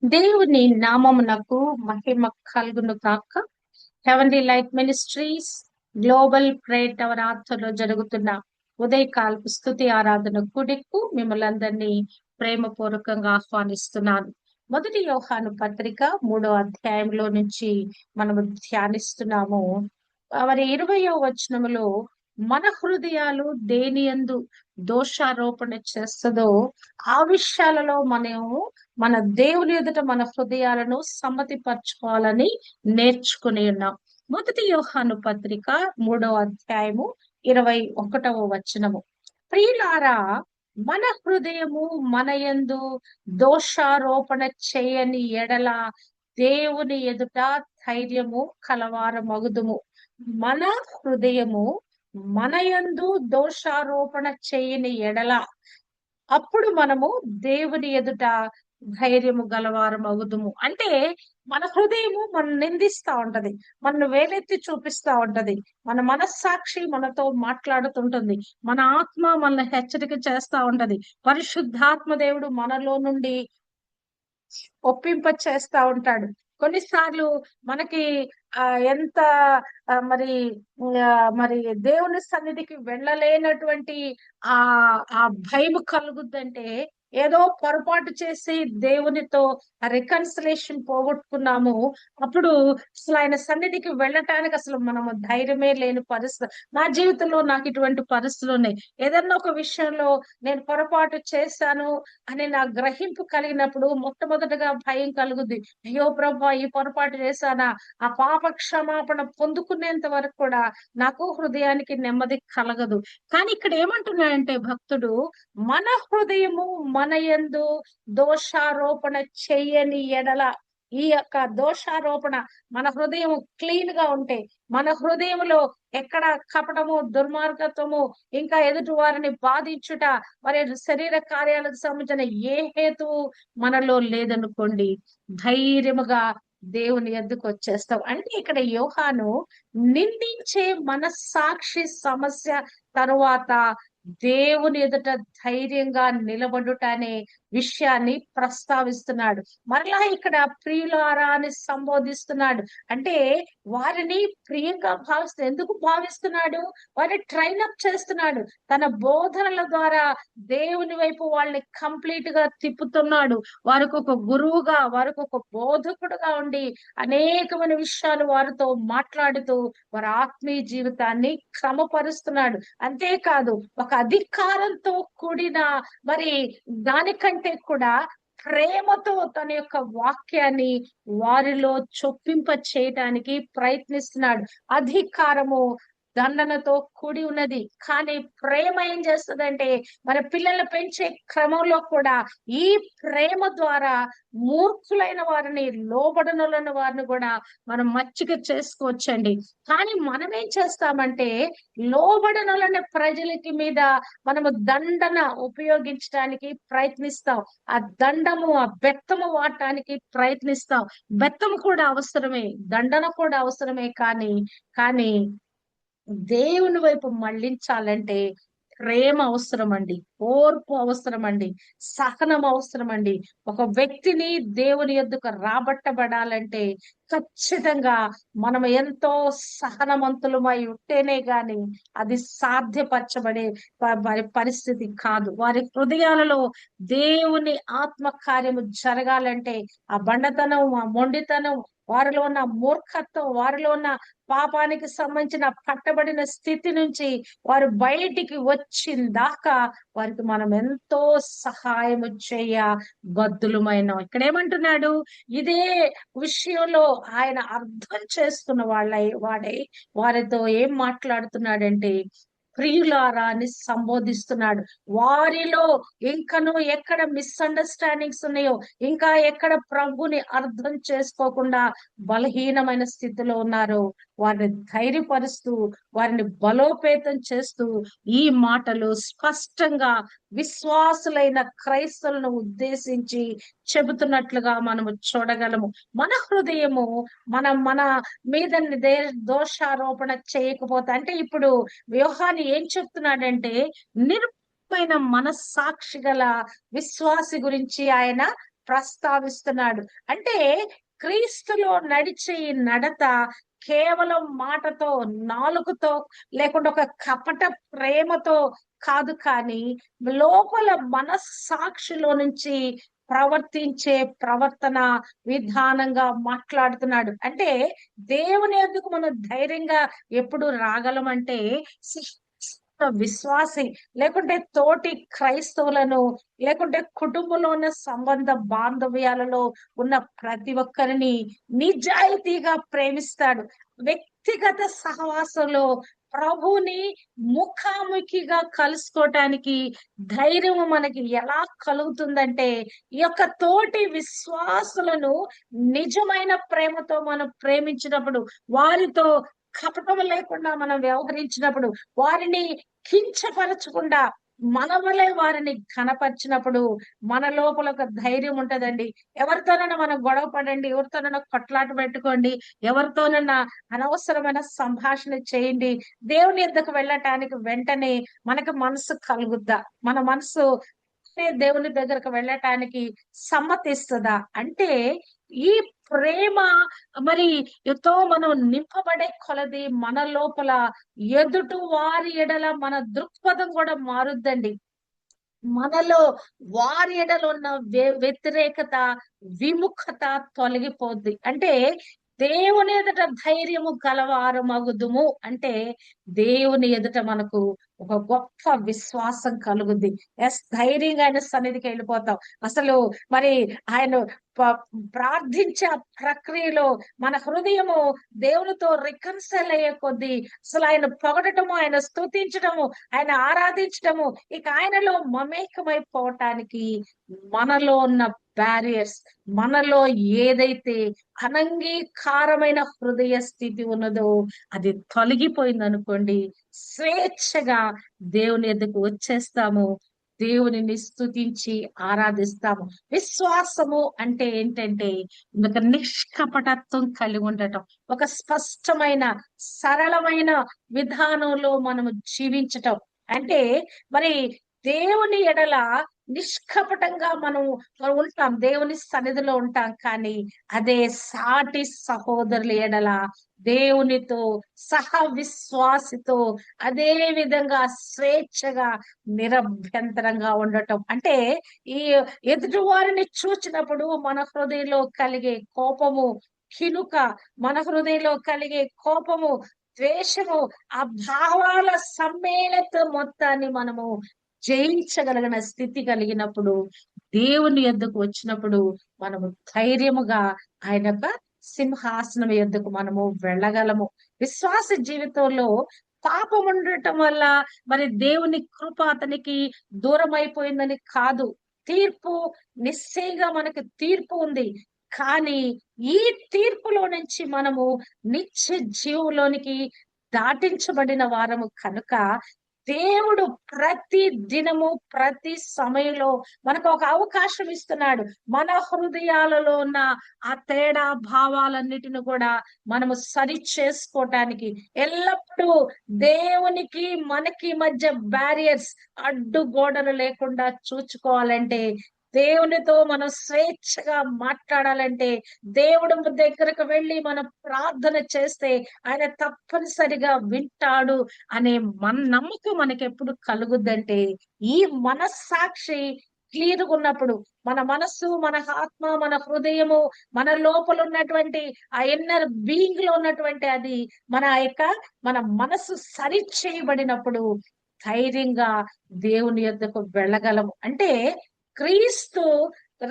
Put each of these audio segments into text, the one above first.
దేవుని నామమునకు మహిమ కలుగును కాక. Heavenly light ministries global prayer tower ఆధ్వర్యంలో జరుగుతున్న ఉదయకాలపు స్తుతి ఆరాధన కూడికు మిమ్మల్ని అందరినీ ప్రేమపూర్వకంగా ఆహ్వానిస్తున్నాను. మొదటి యోహాను పత్రిక 3వ అధ్యాయంలో నుంచి మనము ధ్యానిస్తున్నాము. మరి 20వ వచనములో మన హృదయాలు దేనియందు దోషారోపణ చేస్తుందో ఆ విషయాలలో మనము మన దేవుని ఎదుట మన హృదయాలను సమ్మతిపరచుకోవాలని నేర్చుకుని ఉన్నాం. మొదటి యోహాను పత్రిక 3వ అధ్యాయము 21వ వచనము. ప్రియులారా, మన హృదయము మన యందు దోషారోపణ చేయని ఎడల దేవుని ఎదుట ధైర్యము కలవారమగుదుము. మన హృదయము మన యందు దోషారోపణ చేయని ఎడల అప్పుడు మనము దేవుని ఎదుట ధైర్యము గలవారం అవుదుము. అంటే మన హృదయము మనం నిందిస్తా ఉంటది, మనను వేలెత్తి చూపిస్తా ఉంటది, మన మనస్సాక్షి మనతో మాట్లాడుతుంటుంది, మన ఆత్మ మనల్ని హెచ్చరిక చేస్తా ఉంటది, పరిశుద్ధాత్మ దేవుడు మనలో నుండి ఒప్పింప చేస్తా ఉంటాడు. కొన్నిసార్లు మనకి ఎంత మరి మరి దేవుని సన్నిధికి వెళ్ళలేనటువంటి ఆ ఆ భయం కలుగుద్దంటే, ఏదో పొరపాటు చేసి దేవునితో రికన్సిలేషన్ పోగొట్టుకున్నాము. అప్పుడు అసలు ఆయన సన్నిధికి వెళ్ళటానికి అసలు మనము ధైర్యమే లేని పరిస్థితి. నా జీవితంలో నాకు ఇటువంటి పరిస్థితులు ఉన్నాయి. ఏదన్నా ఒక విషయంలో నేను పొరపాటు చేశాను అని నా గ్రహింపు కలిగినప్పుడు మొట్టమొదటగా భయం కలుగుద్ది. అయ్యో ప్రభా, ఈ పొరపాటు చేశానా? ఆ పాప క్షమాపణ పొందుకునేంత వరకు కూడా నాకు హృదయానికి నెమ్మది కలగదు. కానీ ఇక్కడ ఏమంటున్నాడంటే భక్తుడు, మన హృదయము మన యందు దోషారోపణ చెయ్యని ఎడల, ఈ యొక్క దోషారోపణ, మన హృదయం క్లీన్ గా ఉంటే, మన హృదయంలో ఎక్కడ కపటము, దుర్మార్గత్వము, ఇంకా ఎదుటి వారిని బాధించుట, మరి శరీర కార్యాలకు సంబంధించిన ఏ హేతువు మనలో లేదనుకోండి, ధైర్యముగా దేవుని ఎద్దుకు వచ్చేస్తాం. అంటే ఇక్కడ యోహాను నిందించే మనస్సాక్షి సమస్య తరువాత దేవుని ఎదుట ధైర్యంగా నిలబడుట అనే విషయాన్ని ప్రస్తావిస్తున్నాడు. మరలా ఇక్కడ ప్రియులారా అని సంబోధిస్తున్నాడు. అంటే వారిని ప్రియంగా ఎందుకు భావిస్తున్నాడు? వారిని ట్రైన్ అప్ చేస్తున్నాడు. తన బోధనల ద్వారా దేవుని వైపు వాళ్ళని కంప్లీట్ గా తిప్పుతున్నాడు. వారికి ఒక గురువుగా, వారికి ఒక బోధకుడుగా ఉండి అనేకమైన విషయాలు వారితో మాట్లాడుతూ వారి ఆత్మీయ జీవితాన్ని క్రమపరుస్తున్నాడు. అంతేకాదు, ఒక అధికారంతో కూడిన మరి దానికంటే కూడా ప్రేమతో తన యొక్క వాక్యాన్ని వారిలో చొప్పింప చేయటానికి ప్రయత్నిస్తున్నాడు. అధికారము దండనతో కూడి ఉన్నది, కానీ ప్రేమ ఏం చేస్తుందంటే మన పిల్లల్ని పెంచే క్రమంలో కూడా ఈ ప్రేమ ద్వారా మూర్ఖులైన వారిని, లోబడనులైన వారిని కూడా మనం మచ్చిక చేసుకోవచ్చండి. కానీ మనం ఏం చేస్తామంటే, లోబడనులైన ప్రజలకి మీద మనము దండన ఉపయోగించడానికి ప్రయత్నిస్తాం. ఆ దండము, ఆ బెత్తము వాడటానికి ప్రయత్నిస్తాం. బెత్తము కూడా అవసరమే, దండన కూడా అవసరమే. కానీ దేవుని వైపు మళ్ళించాలంటే ప్రేమ అవసరం అండి, ఓర్పు అవసరం అండి, సహనం అవసరం అండి. ఒక వ్యక్తిని దేవుని యొద్దకు రాబట్టబడాలంటే ఖచ్చితంగా మనం ఎంతో సహనవంతులమై ఉంటేనే గాని అది సాధ్యపరచబడే పరిస్థితి కాదు. వారి హృదయాలలో దేవుని ఆత్మ కార్యము జరగాలంటే ఆ బండతనం, ఆ మొండితనం, వారిలో ఉన్న మూర్ఖత్వం, వారిలో ఉన్న పాపానికి సంబంధించిన పట్టబడిన స్థితి నుంచి వారు బయటికి వచ్చిందాకా వారికి మనం ఎంతో సహాయం చేయ బద్దులమైన. ఇక్కడ ఏమంటున్నాడు? ఇదే విషయంలో ఆయన అర్థం చేసుకున్న వాడే వారితో ఏం మాట్లాడుతున్నాడంటే, ప్రియులారా అని సంబోధిస్తున్నాడు. వారిలో ఇంకను ఎక్కడ మిస్అండర్స్టాండింగ్స్ ఉన్నాయో, ఇంకా ఎక్కడ ప్రభుని అర్థం చేసుకోకుండా బలహీనమైన స్థితిలో ఉన్నారో వారిని ధైర్యపరుస్తూ, వారిని బలోపేతం చేస్తూ ఈ మాటలు స్పష్టంగా విశ్వాసులైన క్రైస్తవులను ఉద్దేశించి చెబుతున్నట్లుగా మనము చూడగలము. మన హృదయము మన మన మీద దోషారోపణ చేయకపోతే, అంటే ఇప్పుడు యోహాను ఏం చెప్తున్నాడంటే, నిర్మమైన మనస్సాక్షి గల విశ్వాసి గురించి ఆయన ప్రస్తావిస్తున్నాడు. అంటే క్రీస్తులో నడిచే ఈ నడత కేవలం మాటతో, నాలుకతో, లేకుంటే ఒక కపట ప్రేమతో కాదు, కానీ లోపల మనస్సాక్షిలో నుంచి ప్రవర్తించే ప్రవర్తన విధానంగా మాట్లాడుతున్నాడు. అంటే దేవుని యొద్దకు మనం ధైర్యంగా ఎప్పుడు రాగలమంటే విశ్వాసి, లేకుంటే తోటి క్రైస్తవులను, లేకుంటే కుటుంబంలో ఉన్న సంబంధ బాంధవ్యాలలో ఉన్న ప్రతి ఒక్కరిని నిజాయితీగా ప్రేమిస్తాడు. వ్యక్తిగత సహవాసంలో ప్రభుని ముఖాముఖిగా కలుసుకోవటానికి ధైర్యం మనకి ఎలా కలుగుతుందంటే, ఈ యొక్క తోటి విశ్వాసులను నిజమైన ప్రేమతో మనం ప్రేమించినప్పుడు, వారితో కపటం లేకుండా మనం వ్యవహరించినప్పుడు, వారిని కించపరచకుండా మన వలె వారిని ఘనపరిచినప్పుడు మన లోపల ఒక ధైర్యం ఉంటదండి. ఎవరితోనైనా మనం గొడవ పడండి, ఎవరితోనైనా కొట్లాట పెట్టుకోండి, ఎవరితోనైనా అనవసరమైన సంభాషణ చేయండి, దేవుని యొద్దకు వెళ్ళటానికి వెంటనే మనకు మనసు కలుగుద్దా? మన మనసు దేవుని దగ్గరకు వెళ్ళటానికి సమ్మతిస్తుందా? అంటే ఈ ప్రేమ మరి ఎంతో మనం నింపబడే కొలది మన లోపల ఎదుటి వారి ఎడల మన దృక్పథం కూడా మారుద్దండి. మనలో వారి ఎడల ఉన్న వ్యతిరేకత, విముఖత తొలగిపోద్ది. అంటే దేవుని ఎదుట ధైర్యము కలవారమగుదుము అంటే దేవుని ఎదుట మనకు ఒక గొప్ప విశ్వాసం కలుగుద్ది. ధైర్యంగా ఆయన సన్నిధికి వెళ్ళిపోతాం. అసలు మరి ఆయన ప్రార్థించే ప్రక్రియలో మన హృదయము దేవునితో రికన్సైల్ అయ్యే కొద్దీ అసలు ఆయన పొగడటము, ఆయన స్తుతించడము, ఆయన ఆరాధించడము, ఇక ఆయనలో మమేకమైపోవటానికి మనలో ఉన్న బ్యారియర్స్, మనలో ఏదైతే అనంగీకారమైన హృదయ స్థితి ఉన్నదో అది తొలగిపోయింది అనుకోండి, స్వేచ్ఛగా దేవుని ఎద్దకు వచ్చేస్తాము, దేవునిని స్తుతించి ఆరాధిస్తాము. విశ్వాసము అంటే ఏంటంటే ఒక నిష్కపటత్వం కలిగి ఉండటం, ఒక స్పష్టమైన సరళమైన విధానంలో మనము జీవించటం. అంటే మరి దేవుని ఎడల నిష్కపటంగా మనం ఉంటాం, దేవుని సన్నిధిలో ఉంటాం, కానీ అదే సాటి సహోదరుల ఎడల దేవునితో సహ విశ్వాసితో అదే విధంగా స్వేచ్ఛగా నిరభ్యంతరంగా ఉండటం. అంటే ఈ ఎదుటి వారిని చూచినప్పుడు మన హృదయంలో కలిగే కోపము, కినుక, మన హృదయంలో కలిగే కోపము, ద్వేషము, ఆ భావాల సమ్మేళత మొత్తాన్ని మనము జయించగలిగిన స్థితి కలిగినప్పుడు, దేవుని యొద్దకు వచ్చినప్పుడు మనము ధైర్యముగా ఆయన యొక్క సింహాసనం యొద్దకు మనము వెళ్ళగలము. విశ్వాస జీవితంలో పాపం ఉండటం వల్ల మరి దేవుని కృప అతనికి దూరం అయిపోయిందని కాదు. తీర్పు నిశ్చయంగా మనకి తీర్పు ఉంది. కానీ ఈ తీర్పులో నుంచి మనము నిత్య జీవులోనికి దాటించబడిన వారము కనుక దేవుడు ప్రతి దినము, ప్రతి సమయంలో మనకు ఒక అవకాశం ఇస్తున్నాడు. మన హృదయాలలో ఉన్న ఆ తేడా భావాలన్నిటిని కూడా మనము సరి చేసుకోవటానికి, ఎల్లప్పుడూ దేవునికి మనకి మధ్య బ్యారియర్స్, అడ్డుగోడలు లేకుండా చూచుకోవాలంటే, దేవునితో మనం స్వేచ్ఛగా మాట్లాడాలంటే, దేవుడు దగ్గరకు వెళ్ళి మనం ప్రార్థన చేస్తే ఆయన తప్పనిసరిగా వింటాడు అనే నమ్మకం మనకి ఎప్పుడు కలుగుద్దంటే, ఈ మనస్సాక్షి క్లియర్ గా ఉన్నప్పుడు, మన మనస్సు, మన ఆత్మ, మన హృదయము, మన లోపల ఉన్నటువంటి ఆ ఇన్నర్ బీయింగ్ లో ఉన్నటువంటి అది మన మనస్సు సరి చేయబడినప్పుడు ధైర్యంగా దేవుని యొద్దకు వెళ్ళగలము. అంటే క్రీస్తు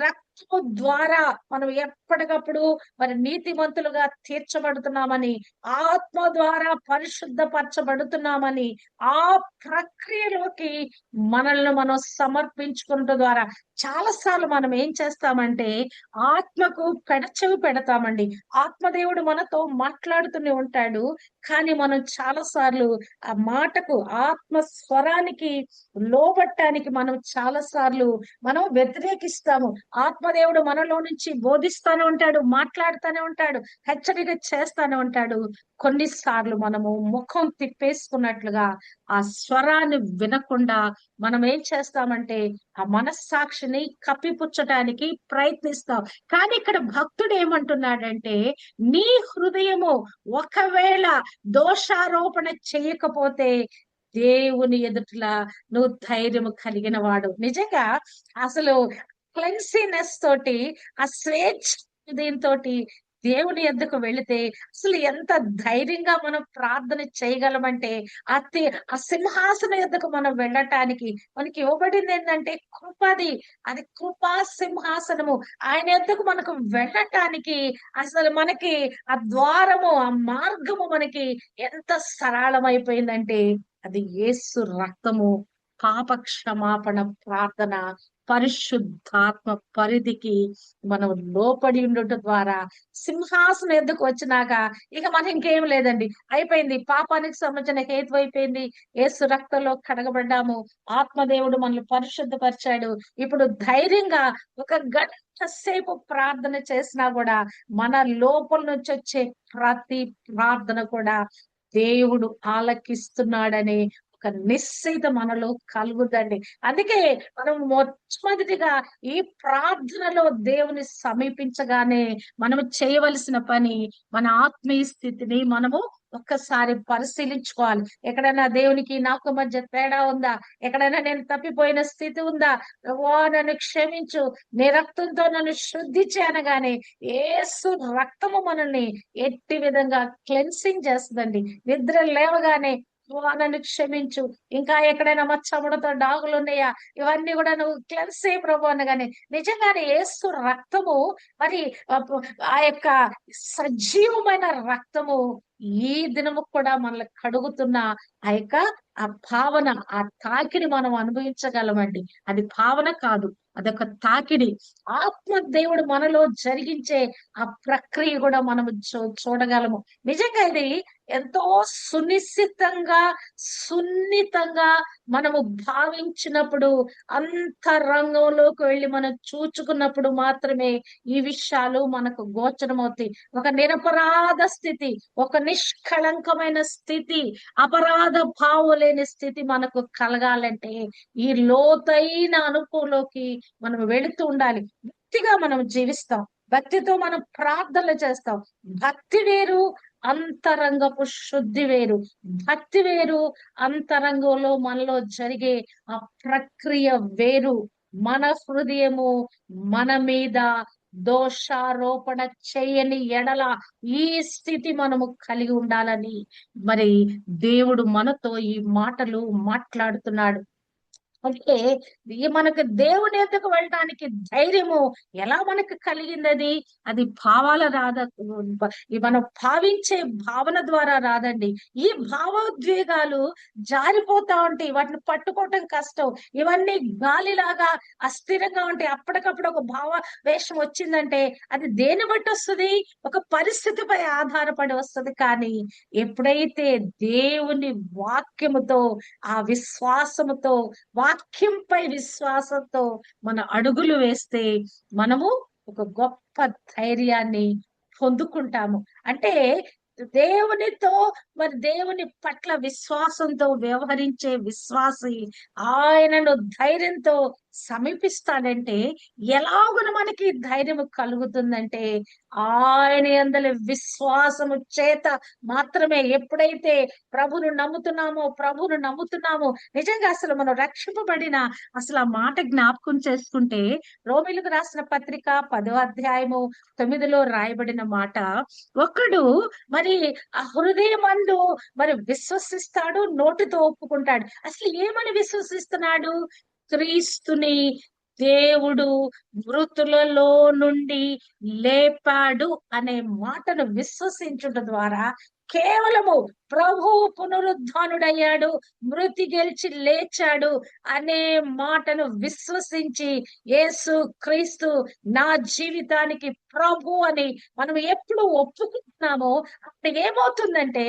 రక్తము ద్వారా మనం ఎప్పటికప్పుడు మరి నీతిమంతులుగా తీర్చబడుతున్నామని, ఆత్మ ద్వారా పరిశుద్ధపరచబడుతున్నామని, ఆ ప్రక్రియలోకి మనల్ని మనం సమర్పించుకున్న ద్వారా చాలా సార్లు మనం ఏం చేస్తామంటే ఆత్మకు పెడచెవి పెడతామండి. ఆత్మదేవుడు మనతో మాట్లాడుతూనే ఉంటాడు, కానీ మనం చాలా సార్లు ఆ మాటకు, ఆత్మ స్వరానికి లోబట్టానికి మనం చాలా సార్లు మనం వ్యతిరేకిస్తాము. ఆత్మదేవుడు మనలో నుంచి బోధిస్తానే ఉంటాడు, మాట్లాడుతూనే ఉంటాడు, హెచ్చరిక చేస్తానే ఉంటాడు. కొన్నిసార్లు మనము ముఖం తిప్పేసుకున్నట్లుగా ఆ స్వరాన్ని వినకుండా మనం ఏం చేస్తామంటే ఆ మనస్సాక్షిని కప్పిపుచ్చటానికి ప్రయత్నిస్తాం. కానీ ఇక్కడ భక్తుడు ఏమంటున్నాడంటే, నీ హృదయము ఒకవేళ దోషారోపణ చేయకపోతే దేవుని ఎదుటలా నువ్వు ధైర్యము కలిగిన వాడు. నిజంగా అసలు క్లెన్సీనెస్ తోటి, ఆ స్వేచ్ఛ దీంతోటి దేవుని యొద్దకు వెళితే అసలు ఎంత ధైర్యంగా మనం ప్రార్థన చేయగలమంటే, ఆ సింహాసనం యొద్దకు మనం వెళ్ళటానికి మనకి ఇవ్వబడింది ఏంటంటే కృపది. అది కృపా సింహాసనము. ఆయన యొద్దకు మనకు వెళ్ళటానికి అసలు మనకి ఆ ద్వారము, ఆ మార్గము మనకి ఎంత సరళమైపోయిందంటే అది యేసు రక్తము, పాప క్షమాపణ ప్రార్థన, పరిశుద్ధాత్మ పరిధికి మనం లోపడి ఉండటం ద్వారా సింహాసనం ఎద్దుకు వచ్చినాక ఇక మనం ఇంకేం లేదండి, అయిపోయింది. పాపానికి సంబంధించిన హేతు అయిపోయింది. యేసు రక్తంలో కడగబడ్డాము. ఆత్మదేవుడు మనల్ని పరిశుద్ధపరిచాడు. ఇప్పుడు ధైర్యంగా ఒక గంట సేపు ప్రార్థన చేసినా కూడా మన లోపల నుంచి వచ్చే ప్రతి ప్రార్థన కూడా దేవుడు ఆలకిస్తున్నాడనే ఒక నిశ్చయిత మనలో కలుగుదండి. అందుకే మనం మొట్టమొదటిగా ఈ ప్రార్థనలో దేవుని సమీపించగానే మనము చేయవలసిన పని, మన ఆత్మీయ స్థితిని మనము ఒక్కసారి పరిశీలించుకోవాలి. ఎక్కడైనా దేవునికి నాకు మధ్య తేడా ఉందా? ఎక్కడైనా నేను తప్పిపోయిన స్థితి ఉందా? ప్రభువా నన్ను క్షమించు, నీ రక్తంతో నన్ను శుద్ధి చేయనగానే యేసు రక్తము మనల్ని ఎట్టి విధంగా క్లెన్సింగ్ చేస్తుందండి. నిద్ర లేవగానే ప్రభువా నన్ను క్షమించు, ఇంకా ఎక్కడైనా మచ్చముడతో డాగులు ఉన్నాయా, ఇవన్నీ కూడా నువ్వు క్లెన్స్ చేయి ప్రభు అనగానే నిజంగానే యేసు రక్తము మరి ఆ యొక్క సజీవమైన రక్తము ఈ దినము కూడా మనల్ని కడుగుతున్న ఆ యొక్క ఆ భావన, ఆ తాకిడి మనం అనుభవించగలమండి. అది భావన కాదు, అదొక తాకిడి. ఆత్మ దేవుడు మనలో జరిగించే ఆ ప్రక్రియ కూడా మనము చూడగలము. నిజంగా ఇది ఎంతో సున్నితంగా మనము భావించినప్పుడు, అంతరంగంలోకి వెళ్ళి మనం చూచుకున్నప్పుడు మాత్రమే ఈ విషయాలు మనకు గోచరమవుతాయి. ఒక నిరపరాధ స్థితి, ఒక నిష్కళంకమైన స్థితి, అపరాధ భావం లేని స్థితి మనకు కలగాలంటే ఈ లోతైన అనుభవంలోకి మనం వెళుతూ ఉండాలి. భక్తిగా మనం జీవిస్తాం, భక్తితో మనం ప్రార్థనలు చేస్తాం. భక్తి వేరు, అంతరంగపు శుద్ధి వేరు. భక్తి వేరు, అంతరంగంలో మనలో జరిగే ఆ ప్రక్రియ వేరు. మన హృదయము మన మీద దోషారోపణ చేయని ఎడల ఈ స్థితి మనము కలిగి ఉండాలని మరి దేవుడు మనతో ఈ మాటలు మాట్లాడుతున్నాడు. అంటే మనకు దేవుని ఎద్దకు వెళ్ళటానికి ధైర్యము ఎలా మనకు కలిగింది? అది భావాల మనం భావించే భావన ద్వారా రాదండి. ఈ భావోద్వేగాలు జారిపోతా ఉంటాయి, వాటిని పట్టుకోవటం కష్టం. ఇవన్నీ గాలిలాగా అస్థిరంగా ఉంటాయి. అప్పటికప్పుడు ఒక భావ వేషం వచ్చిందంటే అది దేని బట్టి వస్తుంది? ఒక పరిస్థితిపై ఆధారపడి వస్తుంది. కానీ ఎప్పుడైతే దేవుని వాక్యముతో, ఆ విశ్వాసముతో, వాక్యంపై విశ్వాసంతో మన అడుగులు వేస్తే మనము ఒక గొప్ప ధైర్యాన్ని పొందుకుంటాము. అంటే దేవుని పట్ల విశ్వాసంతో వ్యవహరించే విశ్వాసి ఆయనను ధైర్యంతో సమీపిస్తాడంటే ఎలాగున మనకి ధైర్యం కలుగుతుందంటే ఆయన యందలి విశ్వాసము చేత మాత్రమే. ఎప్పుడైతే ప్రభును నమ్ముతున్నామో నిజంగా అసలు మనం రక్షింపబడిన అసలు ఆ మాట జ్ఞాపకం చేసుకుంటే రోమీయులకు రాసిన పత్రిక 10వ అధ్యాయము 9లో రాయబడిన మాట, ఒకడు మరి ఆ హృదయమందు మరి విశ్వసిస్తాడు, నోటితో ఒప్పుకుంటాడు. అసలు ఏమని విశ్వసిస్తున్నాడు? క్రీస్తుని దేవుడు మృతులలో నుండి లేపాడు అనే మాటను విశ్వసించుట ద్వారా కేవలము ప్రభువు పునరుద్ధానుడయ్యాడు, మృతి గెలిచి లేచాడు అనే మాటను విశ్వసించి యేసు క్రీస్తు నా జీవితానికి ప్రభు అని మనం ఎప్పుడు ఒప్పుకుంటున్నామో అప్పుడు ఏమవుతుందంటే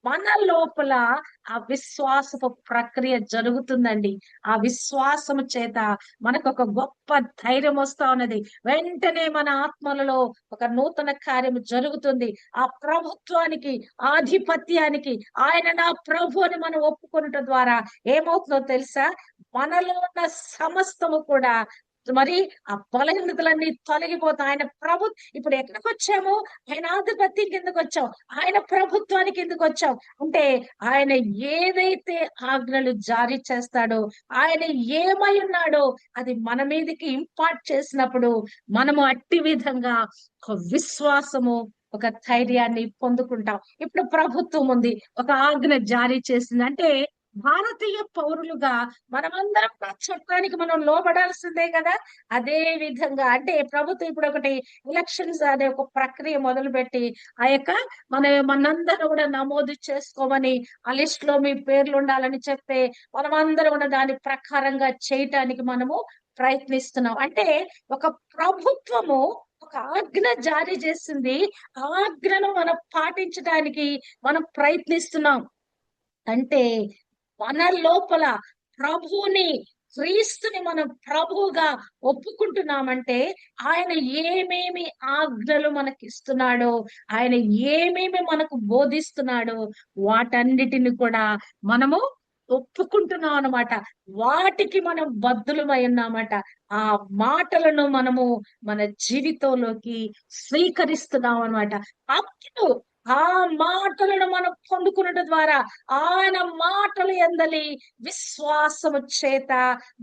మన లోపల ఆ విశ్వాసపు ప్రక్రియ జరుగుతుందండి. ఆ విశ్వాసము చేత మనకు ఒక గొప్ప ధైర్యం వస్తా ఉన్నది. వెంటనే మన ఆత్మలలో ఒక నూతన కార్యం జరుగుతుంది. ఆ ప్రభుత్వానికి, ఆధిపత్యానికి ఆయన నా ప్రభు అని మనం ఒప్పుకొనటం ద్వారా ఏమవుతుందో తెలుసా? మనలో ఉన్న సమస్తము కూడా మరి ఆ బలహీనతలన్నీ తొలగిపోతాయి. ఆయన ప్రభు ఇప్పుడు ఎక్కడికి వచ్చాము? ఆయన ఆధిపత్యం కిందకు వచ్చాం. ఆయన ప్రభుత్వానికి ఎందుకు వచ్చాం అంటే, ఆయన ఏదైతే ఆజ్ఞలు జారీ చేస్తాడో, ఆయన ఏమై ఉన్నాడో అది మన మీదకి ఇంపార్ట్ చేసినప్పుడు మనము అట్టి విధంగా ఒక విశ్వాసము, ఒక ధైర్యాన్ని పొందుకుంటాం. ఇప్పుడు ప్రభుత్వం ఉంది, ఒక ఆజ్ఞ జారీ చేసింది అంటే భారతీయ పౌరులుగా మనమందరం ఆ చట్టానికి మనం లోబడాల్సిందే కదా. అదే విధంగా అంటే ప్రభుత్వం ఇప్పుడు ఒకటి ఎలక్షన్స్ అనే ఒక ప్రక్రియ మొదలుపెట్టి ఆ యొక్క మనందరూ కూడా నమోదు చేసుకోమని, ఆ లిస్ట్ లో మీ పేర్లు ఉండాలని చెప్తే మనమందరం కూడా దాని ప్రకారంగా చేయటానికి మనము ప్రయత్నిస్తున్నాం. అంటే ఒక ప్రభుత్వము ఒక ఆజ్ఞ జారీ చేసింది. ఆ ఆజ్ఞను మనం పాటించడానికి మనం ప్రయత్నిస్తున్నాం. అంటే మన లోపల ప్రభువుని, క్రీస్తుని మనం ప్రభువుగా ఒప్పుకుంటున్నామంటే ఆయన ఏమేమి ఆజ్ఞలు మనకిస్తున్నాడో, ఆయన ఏమేమి మనకు బోధిస్తున్నాడో వాటన్నిటిని కూడా మనము ఒప్పుకుంటున్నాం అన్నమాట. వాటికి మనం బద్దులమై ఉన్నామట. ఆ మాటలను మనము మన జీవితంలోకి స్వీకరిస్తున్నాం అన్నమాట. అప్పుడు ఆ మాటలను మనం పొందుకున్నట ద్వారా ఆయన మాటలు యందలి విశ్వాసము చేత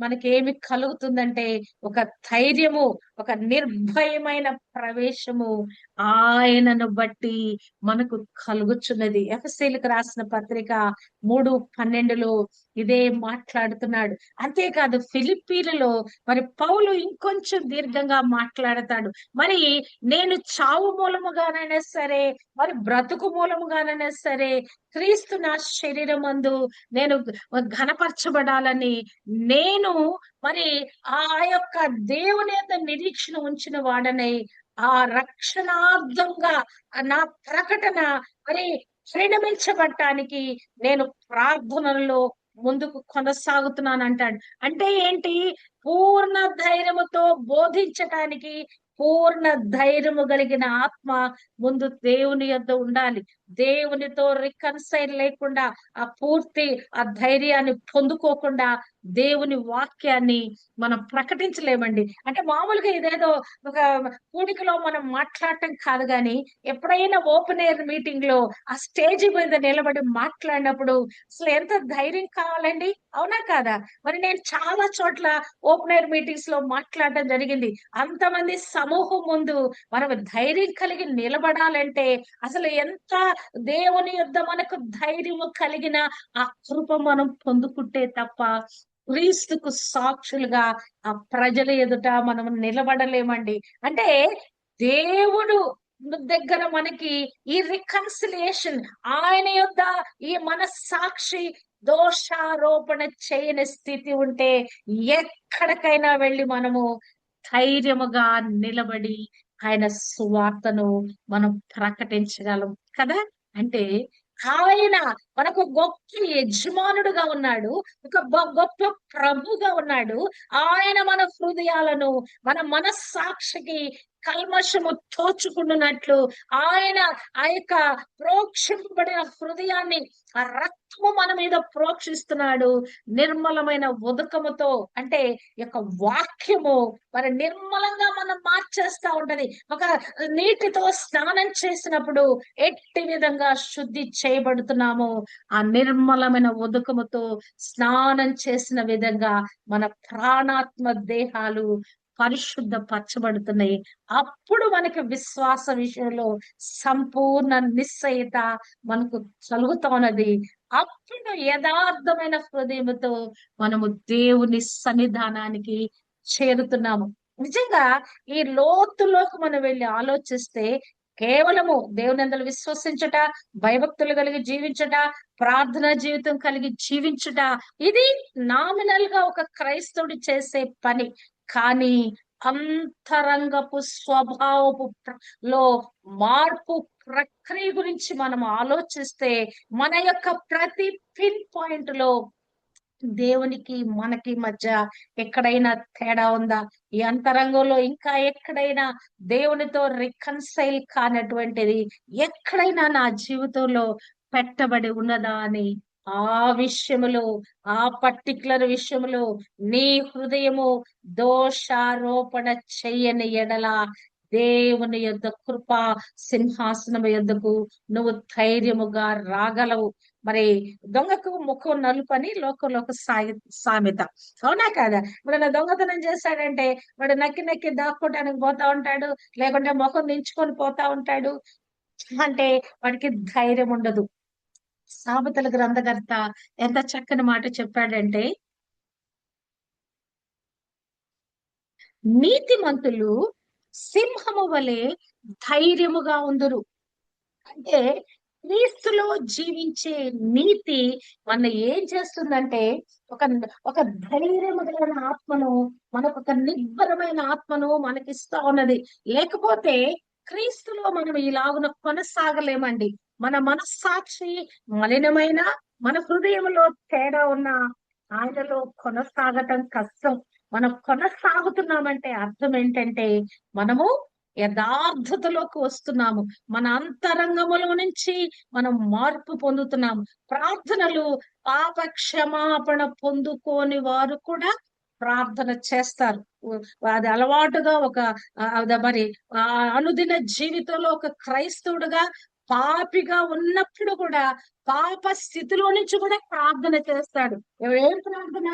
మనకేమి కలుగుతుందంటే ఒక ధైర్యము, ఒక నిర్భయమైన ప్రవేశము ఆయనను బట్టి మనకు కలుగుచున్నది. ఎఫెసీయులకు రాసిన పత్రిక 3:12లో ఇదే మాట్లాడుతున్నాడు. అంతేకాదు ఫిలిప్పీలలో మరి పౌలు ఇంకొంచెం దీర్ఘంగా మాట్లాడతాడు. మరి నేను చావు మూలముగానైనా సరే, మరి బ్రతుకు మూలముగానైనా సరే క్రీస్తు నా శరీరమందు నేను ఘనపరచబడాలని నేను మరి ఆ యొక్క దేవుని యొక్క నిరీక్షణ ఉంచిన వాడనై ఆ రక్షణార్థంగా నా ప్రకటన మరి పరిణమించబడటానికి నేను ప్రార్థనల్లో ముందుకు కొనసాగుతున్నాను అంటాడు. అంటే ఏంటి? పూర్ణ ధైర్యముతో బోధించటానికి పూర్ణ ధైర్యము కలిగిన ఆత్మ ముందు దేవుని యొద్ద ఉండాలి. దేవునితో రికన్సైల్ లేకుండా ఆ పూర్తి ఆ ధైర్యాన్ని పొందుకోకుండా దేవుని వాక్యాన్ని మనం ప్రకటించలేమండి. అంటే మామూలుగా ఇదేదో ఒక కూడికలో మనం మాట్లాడటం కాదు గాని, ఎప్పుడైనా ఓపెన్ ఎయిర్ మీటింగ్ లో ఆ స్టేజ్ మీద నిలబడి మాట్లాడినప్పుడు అసలు ఎంత ధైర్యం కావాలండి, అవునా కాదా? మరి నేను చాలా చోట్ల ఓపెన్ ఎయిర్ మీటింగ్స్ లో మాట్లాడడం జరిగింది. అంతమంది సమూహం ముందు మనం ధైర్యం కలిగి నిలబడాలంటే అసలు ఎంత దేవుని యొద్ద మనకు ధైర్యము కలిగిన ఆ కృప మనం పొందుకుంటే తప్ప క్రీస్తుకు సాక్షులుగా ఆ ప్రజల ఎదుట మనం నిలబడలేమండి. అంటే దేవుడు దగ్గర మనకి ఈ రికన్సిలియేషన్, ఆయన యొద్ద ఈ మన సాక్షి దోషారోపణ చేయని స్థితి ఉంటే ఎక్కడికైనా వెళ్ళి మనము ధైర్యముగా నిలబడి ఆయన సువార్తను మనం ప్రకటించగలం కదా. అంటే ఆయన మనకు గొప్ప యజమానుడుగా ఉన్నాడు, ఒక గొప్ప ప్రభుగా ఉన్నాడు. ఆయన మన హృదయాలను, మన మనస్సాక్షికి కల్మషము తోచుకుంటున్నట్లు ఆయన ఆ యొక్క ప్రోక్షింపబడిన హృదయాన్ని ఆ రక్తము మన మీద ప్రోక్షిస్తున్నాడు. నిర్మలమైన ఉదకముతో అంటే యొక్క వాక్యము మరి నిర్మలంగా మనం మార్చేస్తా ఉంటది. ఒక నీటితో స్నానం చేసినప్పుడు ఎట్టి విధంగా శుద్ధి చేయబడుతున్నామో ఆ నిర్మలమైన ఉదకముతో స్నానం చేసిన విధంగా మన ప్రాణాత్మ దేహాలు పరిశుద్ధ పరచబడుతున్నాయి. అప్పుడు మనకి విశ్వాస విషయంలో సంపూర్ణ నిశ్చయిత మనకు కలుగుతా ఉన్నది. అప్పుడు యథార్థమైన హృదయముతో మనము దేవుని సన్నిధానానికి చేరుతున్నాము. నిజంగా ఈ లోతులోకి మనం వెళ్ళి ఆలోచిస్తే కేవలము దేవునందలు విశ్వసించుట, భయభక్తులు కలిగి జీవించుట, ప్రార్థనా జీవితం కలిగి జీవించుట ఇది నామినల్ గా ఒక క్రైస్తవుడు చేసే పని. కానీ అంతరంగపు స్వభావపు లో మార్పు ప్రక్రియ గురించి మనం ఆలోచిస్తే మన యొక్క ప్రతి పిన్ పాయింట్ లో దేవునికి మనకి మధ్య ఎక్కడైనా తేడా ఉందా? ఈ అంతరంగంలో ఇంకా ఎక్కడైనా దేవునితో రికన్సైల్ కానటువంటిది ఎక్కడైనా నా జీవితంలో పెట్టబడి ఉన్నదా అని ఆ విషయములో, ఆ పర్టికులర్ విషయములో నీ హృదయము దోషారోపణ చెయ్యని ఎడల దేవుని యొద్ద కృపా సింహాసనం యొద్దకు నువ్వు ధైర్యముగా రాగలవు. మరి దొంగకు ముఖం నలుపని లోకంలో ఒక సామెత, అవునా కాదా? ఇప్పుడు నా దొంగతనం చేశాడంటే వాడు నక్కి నక్కి దాక్కోటానికి పోతా ఉంటాడు, లేకుంటే ముఖం దించుకొని పోతా ఉంటాడు. అంటే వాడికి ధైర్యం ఉండదు. సామెతల గ్రంథకర్త ఎంత చక్కని మాట చెప్పాడంటే, నీతిమంతులు సింహము వలె ధైర్యముగా ఉందురు. అంటే క్రీస్తులో జీవించే నీతి మన ఏం చేస్తుందంటే, ఒక ఒక ధైర్యము కలిగిన ఆత్మను, మనకు ఒక నిబ్బరమైన ఆత్మను మనకిస్తా ఉన్నది. లేకపోతే క్రీస్తులో మనం ఇలాగున కొనసాగలేమండి. మన మనస్సాక్షి మలినమైన, మన హృదయంలో తేడా ఉన్న ఆయనలో కొనసాగటం కష్టం. మనం కొనసాగుతున్నామంటే అర్థం ఏంటంటే, మనము యథార్థతలోకి వస్తున్నాము. మన అంతరంగములో నుంచి మనం మార్పు పొందుతున్నాము. ప్రార్థనలు, పాప క్షమాపణ పొందుకోని వారు కూడా ప్రార్థన చేస్తారు. అది అలవాటుగా ఒక మరి అనుదిన జీవితంలో ఒక క్రైస్తవుడుగా పాపిగా ఉన్నప్పుడు కూడా పాప స్థితిలో నుంచి కూడా ప్రార్థన చేస్తాడు. ఏం ప్రార్థన?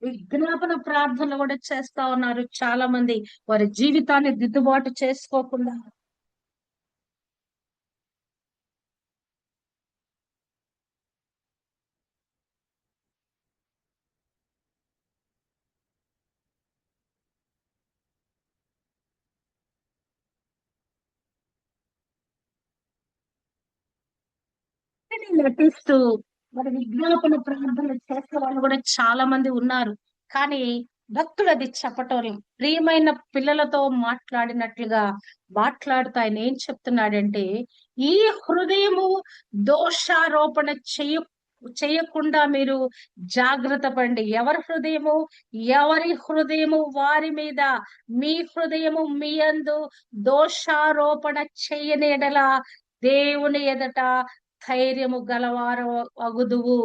విజ్ఞాపన ప్రార్థనలు కూడా చేస్తా ఉన్నారు చాలా మంది, వారి జీవితాన్ని దిద్దుబాటు చేసుకోకుండా. నటిస్తూ మరి విజ్ఞాపన ప్రార్థనలు చేసే వాళ్ళు కూడా చాలా మంది ఉన్నారు. కానీ భక్తుడు అది చెప్పటం లేదు. ప్రియమైన పిల్లలతో మాట్లాడినట్లుగా మాట్లాడుతూ ఆయన ఏం చెప్తున్నాడంటే, ఈ హృదయము దోషారోపణ చేయకుండా మీరు జాగ్రత్త పడండి. ఎవరి హృదయము వారి మీద, మీ హృదయము మీ యందు దోషారోపణ చెయ్యని యెడల దేవుని ఎదుట ధైర్యము గలవారు అగుదువు.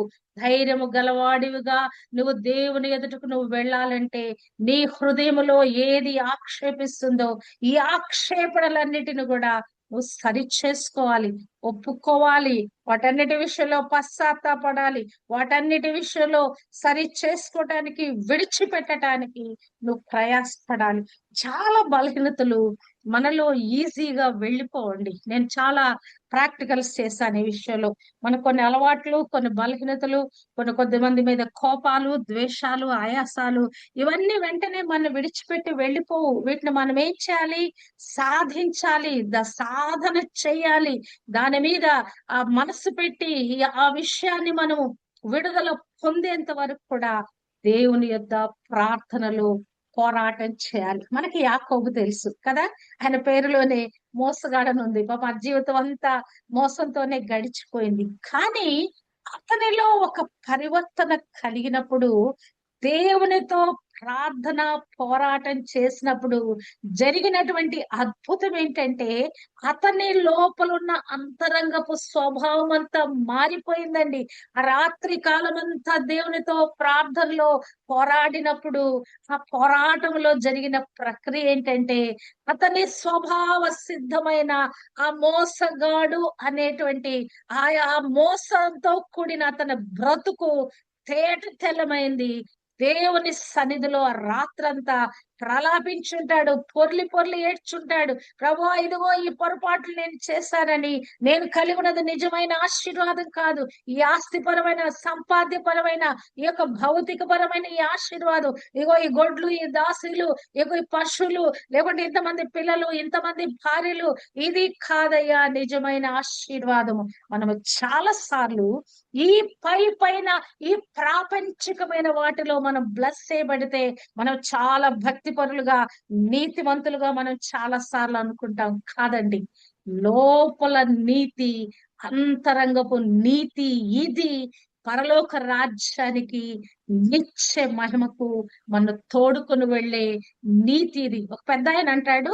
ధైర్యము గలవాడివిగా నువ్వు దేవుని ఎదుటకు నువ్వు వెళ్ళాలంటే, నీ హృదయములో ఏది ఆక్షేపిస్తుందో ఈ ఆక్షేపణలన్నిటిని కూడా నువ్వు సరి చేసుకోవాలి, ఒప్పుకోవాలి. వాటన్నిటి విషయంలో పశ్చాత్తాపడాలి. వాటన్నిటి విషయంలో సరి చేసుకోవటానికి, విడిచిపెట్టడానికి నువ్వు ప్రయాసపడాలి. చాలా బలహీనతలు మనలో ఈజీగా వెళ్ళిపోవండి. నేను చాలా ప్రాక్టికల్స్ చేశాను ఈ విషయంలో. మనకు కొన్ని అలవాట్లు, కొన్ని బలహీనతలు, కొద్దిమంది మీద కోపాలు, ద్వేషాలు, ఆయాసాలు, ఇవన్నీ వెంటనే మనం విడిచిపెట్టి వెళ్ళిపోవు. వీటిని మనం ఏం చేయాలి? సాధించాలి, సాధన చేయాలి. దాని మీద ఆ మనసు పెట్టి ఆ విషయాన్ని మనము విడుదల పొందేంత వరకు కూడా దేవుని యొద్ద ప్రార్థనలు పోరాటం చేయాలి. మనకి యాకోబు తెలుసు కదా, ఆయన పేరులోనే మోసగాడని ఉంది. పాప ఆ జీవితం అంతా మోసంతోనే గడిచిపోయింది. కానీ అతనిలో ఒక పరివర్తన కలిగినప్పుడు, దేవునితో ప్రార్థన పోరాటం చేసినప్పుడు జరిగినటువంటి అద్భుతం ఏంటంటే, అతని లోపలున్న అంతరంగపు స్వభావం అంతా మారిపోయిందండి. ఆ రాత్రి కాలం అంతా దేవునితో ప్రార్థనలో పోరాడినప్పుడు, ఆ పోరాటంలో జరిగిన ప్రక్రియ ఏంటంటే, అతని స్వభావ సిద్ధమైన ఆ మోసగాడు అనేటువంటి ఆ మోసంతో కూడిన అతని బ్రతుకు తేట తెల్లమైంది. దేవుని సన్నిధిలో ఆ రాత్రంతా ప్రలాపించుంటాడు, పొర్లి పొర్లి ఏడ్చుంటాడు. ప్రభువా, ఇదిగో ఈ పొరపాట్లు నేను చేశానని, నేను కలిగి ఉన్నది నిజమైన ఆశీర్వాదం కాదు, ఈ ఆస్తిపరమైన, సంపాద్యపరమైన, ఈ యొక్క భౌతికపరమైన ఈ ఆశీర్వాదం, ఇగో ఈ గొడ్లు, ఈ దాసులు, ఇగో ఈ పశువులు, లేకుంటే ఇంతమంది పిల్లలు, ఇంతమంది భార్యలు, ఇది కాదయ్యా నిజమైన ఆశీర్వాదము. మనము చాలా సార్లు ఈ పైన ఈ ప్రాపంచికమైన వాటిలో మనం బ్లెస్ చేయబడితే మనం చాలా భక్తిపరులుగా, నీతిమంతులుగా మనం చాలా సార్లు అనుకుంటాం. కాదండి, లోపల నీతి, అంతరంగపు నీతి, ఇది పరలోక రాజ్యానికి నిత్య మహిమకు మన తోడుకొని వెళ్ళే నీతి. ఇది ఒక పెద్ద ఆయన అంటాడు,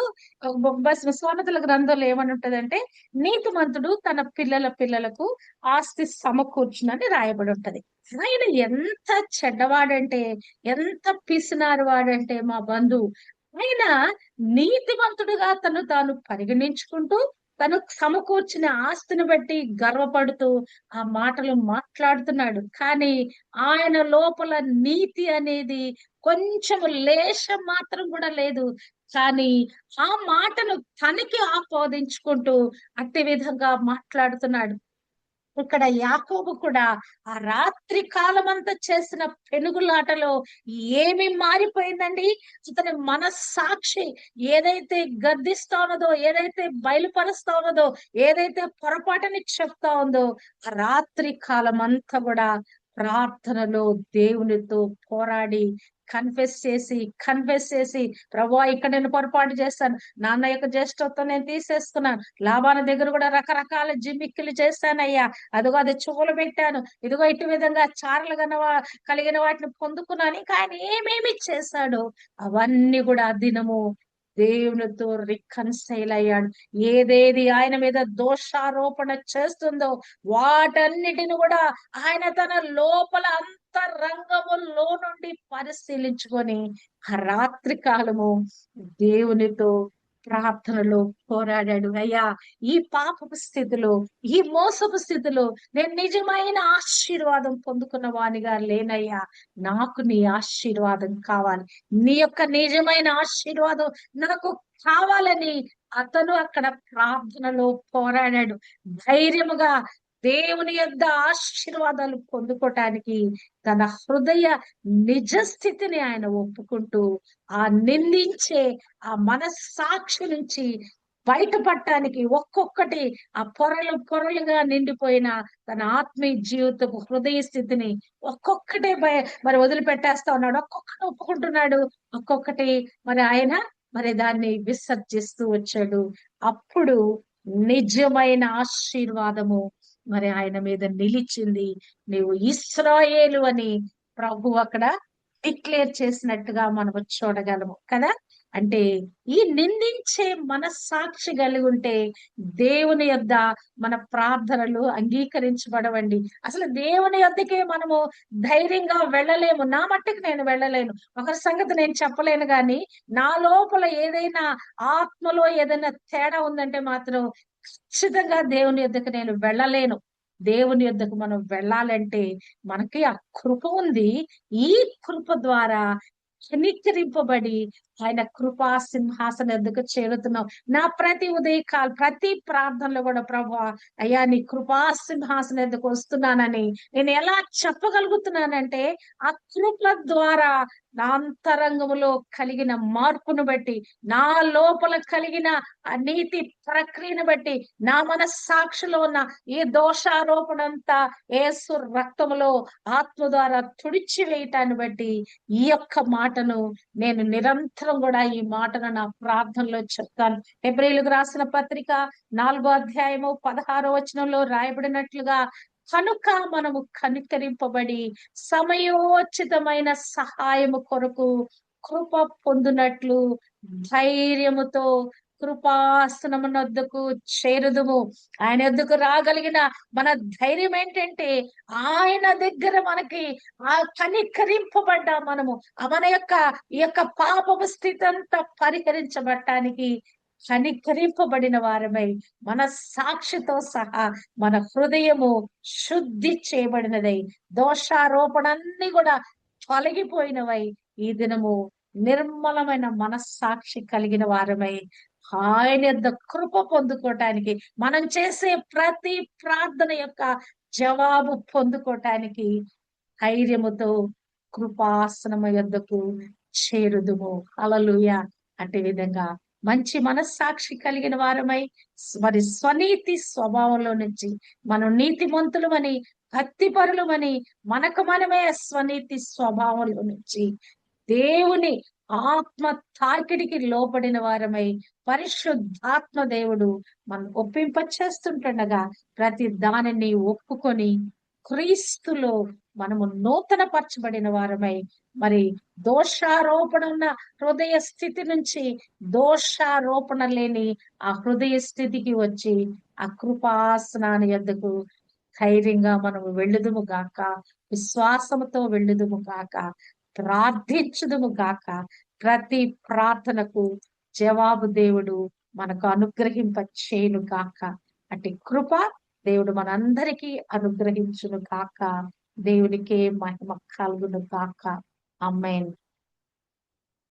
విశ్వామిత్రుల గ్రంథంలో ఏమని ఉంటదంటే, నీతిమంతుడు తన పిల్లల పిల్లలకు ఆస్తి సమకూర్చునని రాయబడి ఉంటది. ఆయన ఎంత చెడ్డవాడంటే, ఎంత పిసినారు వాడంటే మా బంధువు, ఆయన నీతిమంతుడుగా తను తాను పరిగణించుకుంటూ తను సమకూర్చిన ఆస్తిని బట్టి గర్వపడుతూ ఆ మాటలు మాట్లాడుతున్నాడు. కానీ ఆయన లోపల నీతి అనేది కొంచెం లేశం మాత్రం కూడా లేదు. కానీ ఆ మాటను తనకి ఆపాదించుకుంటూ అట్టి విధంగా మాట్లాడుతున్నాడు. ఇక్కడ యాకోబు కూడా ఆ రాత్రి కాలమంతా చేసిన పెనుగులాటలో ఏమి మారిపోయిందండి. అతని మనస్సాక్షి ఏదైతే గర్దిస్తా ఉన్నదో, ఏదైతే బయలుపరుస్తా ఉన్నదో, ఏదైతే పొరపాటుని చెప్తా ఉందో, ఆ రాత్రి కాలమంతా కూడా ప్రార్థనలో దేవునితో పోరాడి కన్ఫెస్ చేసి ప్రభువా, ఇక్కడ నేను పొరపాటు చేస్తాను, నాన్న యొక్క జ్యేష్ఠత్వం నేను తీసేసుకున్నాను, లాభాల దగ్గర కూడా రకరకాల జిమ్మిక్కులు చేశానయ్యా, అదిగో అది చెవులు పెట్టాను, ఇదిగో ఇటు విధంగా చారలు కలిగిన వాటిని పొందుకున్నాను. ఇంకా ఆయన ఏమేమి చేశాడో అవన్నీ కూడా దినము దేవునితో రికన్సైల్ అయ్యాడు. ఏదేది ఆయన మీద దోషారోపణ చేస్తుందో వాటన్నిటిని కూడా ఆయన తన లోపల అంతరంగములో నుండి పరిశీలించుకొని ఆ రాత్రి కాలము దేవునితో ప్రార్థనలో పోరాడాడు. అయ్యా, ఈ పాపపు స్థితిలో, ఈ మోసపు స్థితిలో నేను నిజమైన ఆశీర్వాదం పొందుకున్న వానిగా లేనయ్యా, నాకు నీ ఆశీర్వాదం కావాలి, నీ యొక్క నిజమైన ఆశీర్వాదం నాకు కావాలని అతను అక్కడ ప్రార్థనలో పోరాడాడు. ధైర్యముగా దేవుని యొద్ద ఆశీర్వాదాలు పొందుకోవటానికి తన హృదయ నిజ స్థితిని ఆయన ఒప్పుకుంటూ ఆ నిందించే ఆ మనస్సాక్షి నుంచి బయటపడటానికి ఒక్కొక్కటి ఆ పొరలుగా నిండిపోయిన తన ఆత్మీయ జీవితపు హృదయ స్థితిని ఒక్కొక్కటే మరి వదిలిపెట్టేస్తా ఉన్నాడు. ఒక్కొక్కటి ఒప్పుకుంటున్నాడు, ఒక్కొక్కటి మరి ఆయన మరి దాన్ని విసర్జిస్తూ వచ్చాడు. అప్పుడు నిజమైన ఆశీర్వాదము మరి ఆయన మీద నిలిచింది. నీవు ఇశ్రాయేలు అని ప్రభు అక్కడ డిక్లేర్ చేసినట్టుగా మనం చూడగలము కదా. అంటే ఈ నిందించే మనస్సాక్షి కలిగి ఉంటే దేవుని యొద్ద మన ప్రార్థనలు అంగీకరించబడవండి. అసలు దేవుని యొద్దకే మనము ధైర్యంగా వెళ్ళలేము. నా మట్టుకు నేను వెళ్ళలేను, ఒకరి సంగతి నేను చెప్పలేను, కానీ నా లోపల ఏదైనా ఆత్మలో ఏదైనా తేడా ఉందంటే మాత్రం ఖచ్చితంగా దేవుని యొద్దకు నేను వెళ్ళలేను. దేవుని యొద్దకు మనం వెళ్ళాలంటే మనకి ఆ కృప ఉంది. ఈ కృప ద్వారా కనికరింపబడి ఆయన కృపా సింహాసనం ఎద్దుకు చేరుతున్నాం. నా ప్రతి ఉదయకాల ప్రతి ప్రార్థనలో కూడా ప్రభువా, అయ్యా నీ కృపా సింహాసనం ఎద్దుకు వస్తున్నానని నేను ఎలా చెప్పగలుగుతున్నానంటే ఆ కృప ద్వారా నా అంతరంగములో కలిగిన మార్పును బట్టి, నా లోపల కలిగిన ఆ నీతి ప్రక్రియను బట్టి, నా మనస్సాక్షిలో ఉన్న ఈ దోషారోపణ అంతా యేసు రక్తములో ఆత్మ ద్వారా తుడిచి వేయటాన్ని బట్టి ఈ యొక్క మాటను నేను నిరంతరం కూడా ఈ మాటను నా ప్రార్థనలో చెప్తాను. హెబ్రీయులకు రాసిన పత్రిక 4వ అధ్యాయము 16వ వచనంలో రాయబడినట్లుగా, కనుక మనము కనికరింపబడి సమయోచితమైన సహాయము కొరకు కృప పొందునట్లు ధైర్యముతో కృపాసనమునొద్దకు చేరుదుము. ఆయన వద్దకు రాగలిగిన మన ధైర్యం ఏంటంటే ఆయన దగ్గర మనకి ఆ కనికరింపబడ్డ మనము మన యొక్క ఈ యొక్క పాపపు స్థితి అంతా పరిహరించబడటానికి కనికరింపబడిన వారమై మన సాక్షితో సహా మన హృదయము శుద్ధి చేయబడినదై దోషారోపణ అన్ని కూడా తొలగిపోయినవై ఈ దినము నిర్మలమైన మనస్సాక్షి కలిగిన వారమై ఆయన యొక్క కృప పొందుకోవటానికి, మనం చేసే ప్రతి ప్రార్థన యొక్క జవాబు పొందుకోవటానికి ధైర్యముతో కృపాసనము యొద్దకు చేరుదుము. హల్లెలూయా. అట్టి విధంగా మంచి మనస్సాక్షి కలిగిన వారమై మరి స్వనీతి స్వభావంలో నుంచి మనం నీతిమంతులమని, భక్తిపరులమని, మనకు మనమే స్వనీతి స్వభావంలో నుంచి దేవుని ఆత్మ తాకిడికి లోబడిన వారమై పరిశుద్ధాత్మ దేవుడు మనం ఒప్పింప చేస్తుంటుండగా ప్రతి దానిని ఒప్పుకొని క్రీస్తులో మనము నూతన పరచబడిన వారమై మరి దోషారోపణ ఉన్న హృదయ స్థితి నుంచి దోషారోపణ లేని ఆ హృదయ స్థితికి వచ్చి ఆ కృపాసనాన్ని యొద్దకు ధైర్యంగా మనము వెళ్ళుదుము గాక, విశ్వాసముతో వెళ్ళుదుము గాక, ప్రార్థించుదుము గాక. ప్రతి ప్రార్థనకు జవాబు దేవుడు మనకు అనుగ్రహింప చేయను గాక. అట్టి కృప దేవుడు మనందరికీ అనుగ్రహించును గాక. దేవునికే మహిమ కలుగును గాక. ఆమేన్.